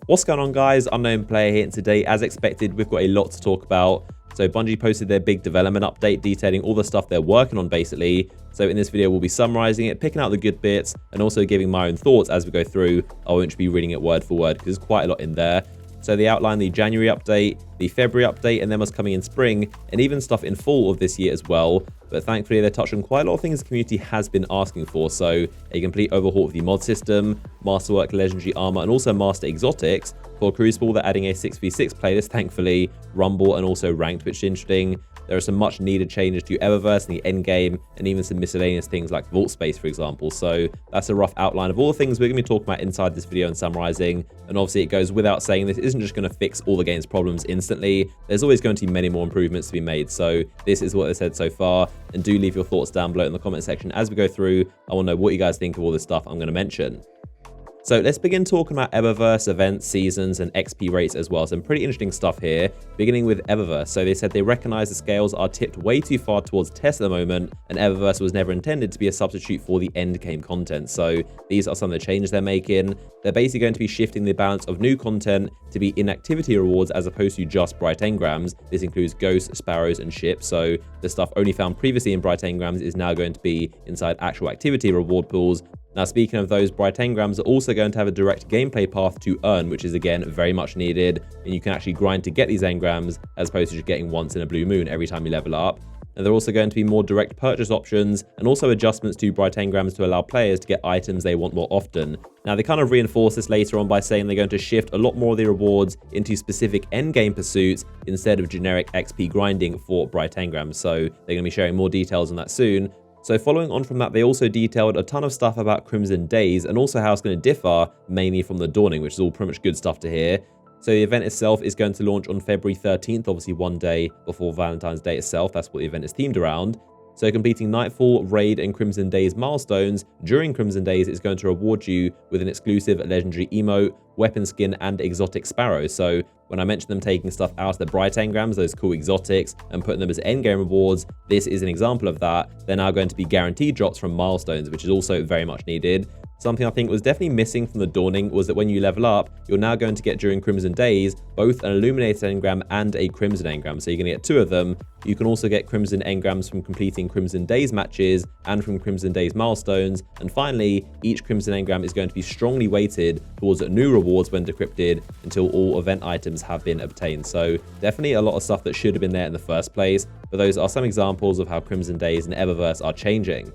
What's going on, guys? Unknown Player here, and today, as expected, we've got a lot to talk about. So Bungie posted their big development update detailing all the stuff they're working on, basically. So in this video, we'll be summarizing it, picking out the good bits, and also giving my own thoughts as we go through. I won't be reading it word for word because there's quite a lot in there. So they outline the January update, the February update, and then what's coming in spring, and even stuff in fall of this year as well. But thankfully, they touched on quite a lot of things the community has been asking for. So a complete overhaul of the mod system, Masterwork Legendary Armor, and also Master Exotics. For Crucible, they're adding a 6v6 playlist, thankfully, Rumble, and also Ranked, which is interesting. There are some much needed changes to Eververse and the endgame, and even some miscellaneous things like vault space, for example. So that's a rough outline of all the things we're going to be talking about inside this video and summarizing. And obviously, it goes without saying this isn't just going to fix all the game's problems instantly. There's always going to be many more improvements to be made. So this is what they said so far. And do leave your thoughts down below in the comment section as we go through. I want to know what you guys think of all this stuff I'm going to mention. So let's begin talking about Eververse events, seasons, and XP rates as well. Some pretty interesting stuff here, beginning with Eververse. So they said they recognize the scales are tipped way too far towards test at the moment, and Eververse was never intended to be a substitute for the end game content. So these are some of the changes they're making. They're basically going to be shifting the balance of new content to be inactivity rewards as opposed to just bright engrams. This includes ghosts, sparrows, and ships. So the stuff only found previously in bright engrams is now going to be inside actual activity reward pools. Now, speaking of those, bright engrams are also going to have a direct gameplay path to earn, which is, again, very much needed. And you can actually grind to get these engrams as opposed to just getting once in a blue moon every time you level up. And there are also going to be more direct purchase options and also adjustments to bright engrams to allow players to get items they want more often. Now, they kind of reinforce this later on by saying they're going to shift a lot more of the rewards into specific endgame pursuits instead of generic XP grinding for bright engrams. So they're going to be sharing more details on that soon. So following on from that, they also detailed a ton of stuff about Crimson Days and also how it's going to differ mainly from the Dawning, which is all pretty much good stuff to hear. So the event itself is going to launch on February 13th, obviously one day before Valentine's Day itself. That's what the event is themed around. So completing Nightfall, Raid, and Crimson Days milestones during Crimson Days is going to reward you with an exclusive legendary emote, weapon skin, and exotic sparrow. So when I mentioned them taking stuff out of the bright engrams, those cool exotics, and putting them as endgame rewards, this is an example of that. They're now going to be guaranteed drops from milestones, which is also very much needed. Something I think was definitely missing from the Dawning was that when you level up, you're now going to get during Crimson Days both an Illuminated engram and a Crimson engram. So you're going to get two of them. You can also get Crimson engrams from completing Crimson Days matches and from Crimson Days milestones. And finally, each Crimson engram is going to be strongly weighted towards new rewards when decrypted until all event items have been obtained. So definitely a lot of stuff that should have been there in the first place. But those are some examples of how Crimson Days and Eververse are changing.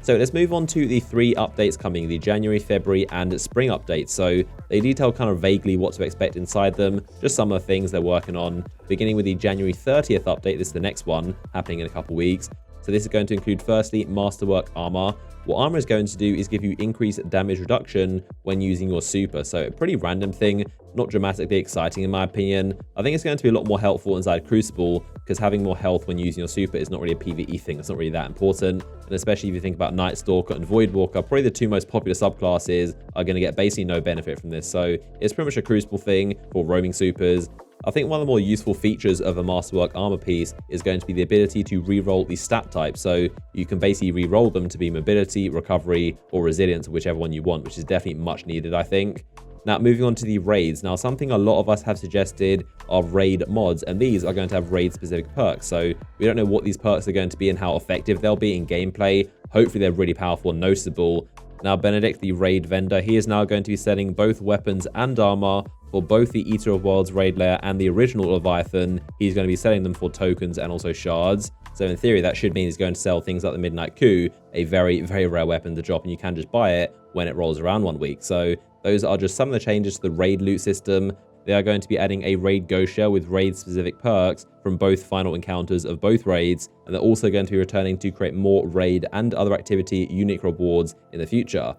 So let's move on to the three updates coming, the January, February, and spring updates. So they detail kind of vaguely what to expect inside them, just some of the things they're working on. Beginning with the January 30th update, this is the next one, happening in a couple weeks. So this is going to include, firstly, Masterwork Armor. What Armor is going to do is give you increased damage reduction when using your super. So a pretty random thing, not dramatically exciting in my opinion. I think it's going to be a lot more helpful inside Crucible because having more health when using your super is not really a PvE thing. It's not really that important. And especially if you think about Night Stalker and Voidwalker, probably the two most popular subclasses are going to get basically no benefit from this. So it's pretty much a Crucible thing for roaming supers. I think one of the more useful features of a Masterwork Armor piece is going to be the ability to re-roll the stat type. So you can basically re-roll them to be mobility, recovery, or resilience, whichever one you want, which is definitely much needed, I think. Now, moving on to the raids. Now, something a lot of us have suggested are raid mods, and these are going to have raid-specific perks. So we don't know what these perks are going to be and how effective they'll be in gameplay. Hopefully, they're really powerful and noticeable. Now, Benedict, the raid vendor, he is now going to be selling both weapons and armor for both the Eater of Worlds raid layer and the original Leviathan. He's going to be selling them for tokens and also shards. So in theory, that should mean he's going to sell things like the Midnight Coup, a very, very rare weapon to drop, and you can just buy it when it rolls around 1 week. So those are just some of the changes to the raid loot system. They are going to be adding a raid ghost share with raid-specific perks from both final encounters of both raids, and they're also going to be returning to create more raid and other activity unique rewards in the future.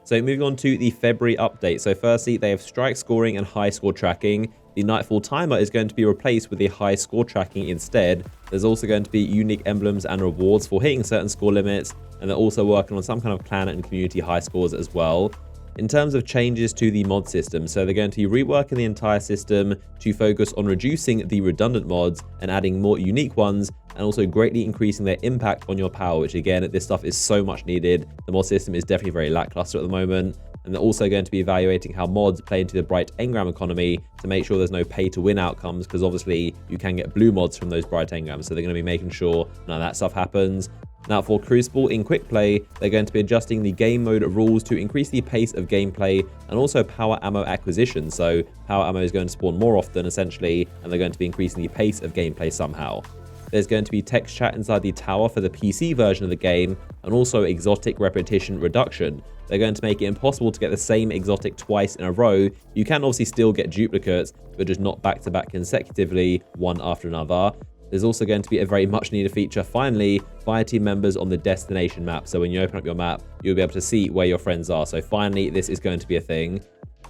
So moving on to the February update. So firstly, they have strike scoring and high score tracking. The Nightfall timer is going to be replaced with a high score tracking instead. There's also going to be unique emblems and rewards for hitting certain score limits, and they're also working on some kind of clan and community high scores as well. In terms of changes to the mod system, so they're going to be reworking the entire system to focus on reducing the redundant mods and adding more unique ones, and also greatly increasing their impact on your power, which again, this stuff is so much needed. The mod system is definitely very lackluster at the moment. And they're also going to be evaluating how mods play into the bright engram economy to make sure there's no pay-to-win outcomes, because obviously you can get blue mods from those bright engrams. So they're going to be making sure none of that stuff happens. Now for Crucible in quick play, they're going to be adjusting the game mode rules to increase the pace of gameplay and also power ammo acquisition. So power ammo is going to spawn more often essentially, and they're going to be increasing the pace of gameplay somehow. There's going to be text chat inside the tower for the PC version of the game, and also exotic repetition reduction. They're going to make it impossible to get the same exotic twice in a row. You can obviously still get duplicates, but just not back-to-back consecutively, one after another. There's also going to be a very much needed feature, finally, fire team members on the destination map. So when you open up your map, you'll be able to see where your friends are. So finally, this is going to be a thing.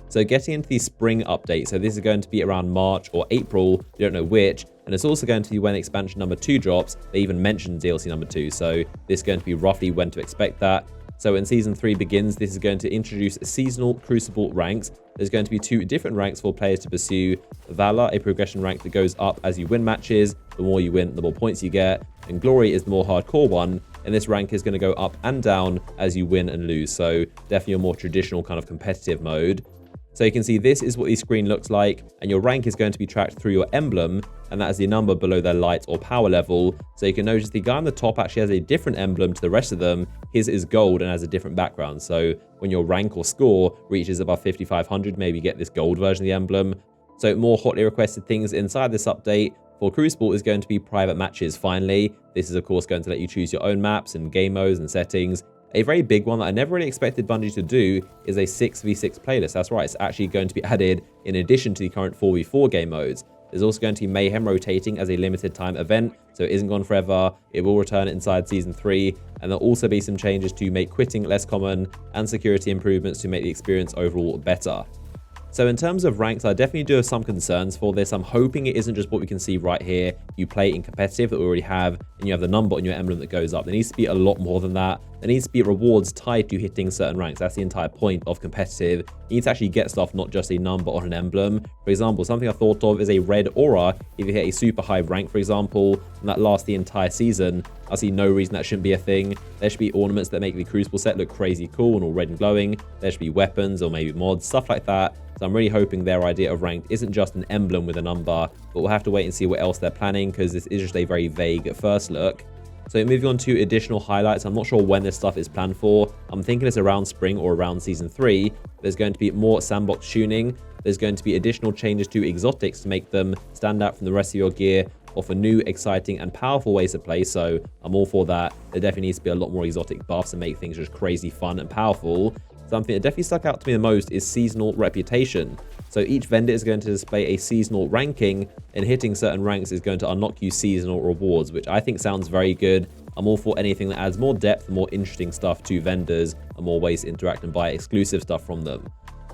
So getting into the spring update, so this is going to be around March or April, you don't know which, and it's also going to be when expansion number 2 drops. They even mentioned DLC number 2, so this is going to be roughly when to expect that. So when Season 3 begins, this is going to introduce seasonal Crucible ranks. There's going to be 2 different ranks for players to pursue. Valor, a progression rank that goes up as you win matches. The more you win, the more points you get. And Glory is the more hardcore one, and this rank is going to go up and down as you win and lose. So definitely a more traditional kind of competitive mode. So you can see this is what the screen looks like, and your rank is going to be tracked through your emblem, and that is the number below their light or power level. So you can notice the guy on the top actually has a different emblem to the rest of them. His is gold and has a different background. So when your rank or score reaches above 5,500, maybe get this gold version of the emblem. So more hotly requested things inside this update for Crucible is going to be private matches finally. This is of course going to let you choose your own maps and game modes and settings. A very big one that I never really expected Bungie to do is a 6v6 playlist. That's right, it's actually going to be added in addition to the current 4v4 game modes. There's also going to be Mayhem rotating as a limited time event, so it isn't gone forever. It will return inside Season 3, and there'll also be some changes to make quitting less common and security improvements to make the experience overall better. So in terms of ranks, I definitely do have some concerns for this. I'm hoping it isn't just what we can see right here. You play in competitive that we already have, and you have the number on your emblem that goes up. There needs to be a lot more than that. There needs to be rewards tied to hitting certain ranks. That's the entire point of competitive. You need to actually get stuff, not just a number on an emblem. For example, something I thought of is a red aura. If you hit a super high rank, for example, and that lasts the entire season, I see no reason that shouldn't be a thing. There should be ornaments that make the Crucible set look crazy cool and all red and glowing. There should be weapons or maybe mods, stuff like that. So I'm really hoping their idea of ranked isn't just an emblem with a number, but we'll have to wait and see what else they're planning, because this is just a very vague first look. So moving on to additional highlights, I'm not sure when this stuff is planned for. I'm thinking it's around spring or around Season 3. There's going to be more sandbox tuning. There's going to be additional changes to exotics to make them stand out from the rest of your gear, offer new, exciting, and powerful ways to play, so I'm all for that. There definitely needs to be a lot more exotic buffs and make things just crazy fun and powerful. Something that definitely stuck out to me the most is seasonal reputation. So each vendor is going to display a seasonal ranking, and hitting certain ranks is going to unlock you seasonal rewards, which I think sounds very good. I'm all for anything that adds more depth and more interesting stuff to vendors and more ways to interact and buy exclusive stuff from them.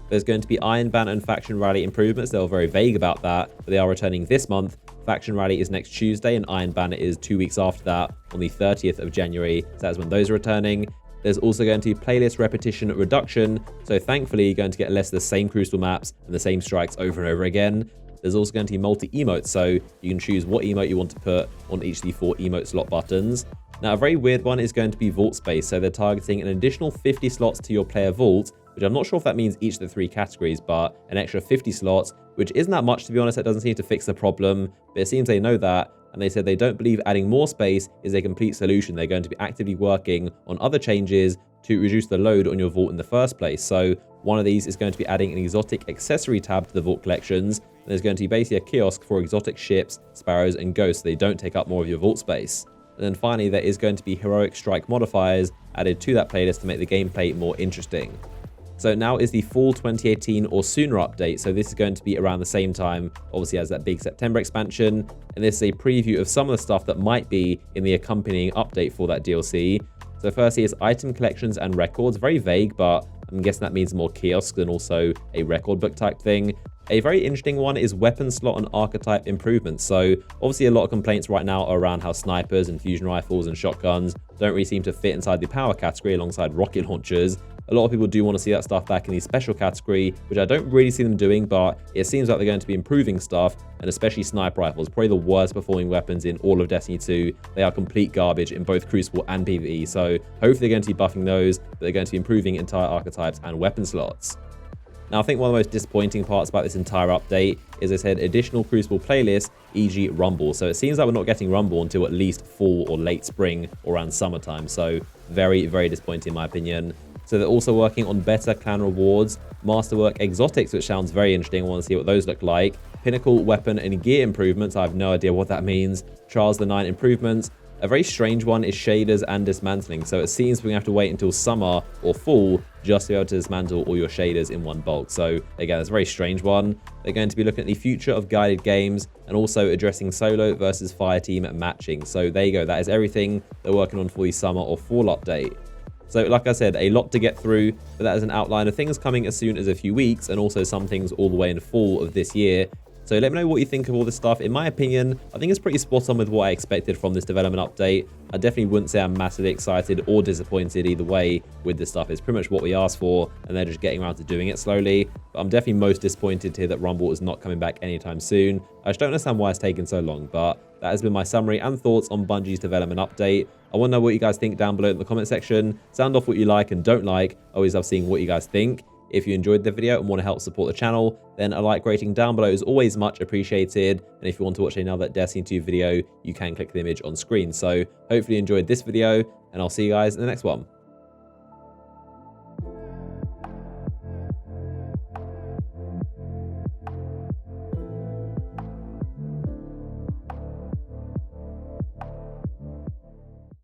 There's going to be Iron Banner and Faction Rally improvements. They were very vague about that, but they are returning this month. Faction Rally is next Tuesday, and Iron Banner is 2 weeks after that, on the 30th of January. So that's when those are returning. There's also going to be playlist repetition reduction, so thankfully you're going to get less of the same Crucible maps and the same strikes over and over again. There's also going to be multi-emotes, so you can choose what emote you want to put on each of the 4 emote slot buttons. Now, a very weird one is going to be vault space, so they're targeting an additional 50 slots to your player vault, which I'm not sure if that means each of the 3 categories, but an extra 50 slots, which isn't that much, to be honest. That doesn't seem to fix the problem, but it seems they know that, and they said they don't believe adding more space is a complete solution. They're going to be actively working on other changes to reduce the load on your vault in the first place. So one of these is going to be adding an exotic accessory tab to the vault collections, and there's going to be basically a kiosk for exotic ships, sparrows, and ghosts, so they don't take up more of your vault space. And then finally, there is going to be heroic strike modifiers added to that playlist to make the gameplay more interesting. So now is the fall 2018 or sooner update. So this is going to be around the same time, obviously, as that big September expansion. And this is a preview of some of the stuff that might be in the accompanying update for that DLC. So firstly is item collections and records. Very vague, but I'm guessing that means more kiosks and also a record book type thing. A very interesting one is weapon slot and archetype improvements. So obviously a lot of complaints right now are around how snipers and fusion rifles and shotguns don't really seem to fit inside the power category alongside rocket launchers. A lot of people do want to see that stuff back in the special category, which I don't really see them doing, but it seems like they're going to be improving stuff, and especially sniper rifles, probably the worst performing weapons in all of Destiny 2. They are complete garbage in both Crucible and PvE, so hopefully they're going to be buffing those, but they're going to be improving entire archetypes and weapon slots. Now, I think one of the most disappointing parts about this entire update is I said additional Crucible playlists, e.g. Rumble. So it seems like we're not getting Rumble until at least fall or late spring or around summertime. So very, very disappointing in my opinion. So they're also working on better clan rewards, Masterwork exotics, which sounds very interesting. I want to see what those look like. Pinnacle weapon and gear improvements. I have no idea what that means. Trials the 9 improvements. A very strange one is shaders and dismantling. So it seems we're going to have to wait until summer or fall just to be able to dismantle all your shaders in one bulk. So again, it's a very strange one. They're going to be looking at the future of guided games and also addressing solo versus fireteam matching. So there you go. That is everything they're working on for the summer or fall update. So like I said, a lot to get through, but that is an outline of things coming as soon as a few weeks and also some things all the way in fall of this year. So let me know what you think of all this stuff. In my opinion, I think it's pretty spot on with what I expected from this development update. I definitely wouldn't say I'm massively excited or disappointed either way with this stuff. It's pretty much what we asked for, and they're just getting around to doing it slowly. But I'm definitely most disappointed to hear that Rumble is not coming back anytime soon. I just don't understand why it's taken so long, but that has been my summary and thoughts on Bungie's development update. I want to know what you guys think down below in the comment section. Sound off what you like and don't like. I always love seeing what you guys think. If you enjoyed the video and want to help support the channel, then a like rating down below is always much appreciated. And if you want to watch another Destiny 2 video, you can click the image on screen. So hopefully you enjoyed this video, and I'll see you guys in the next one.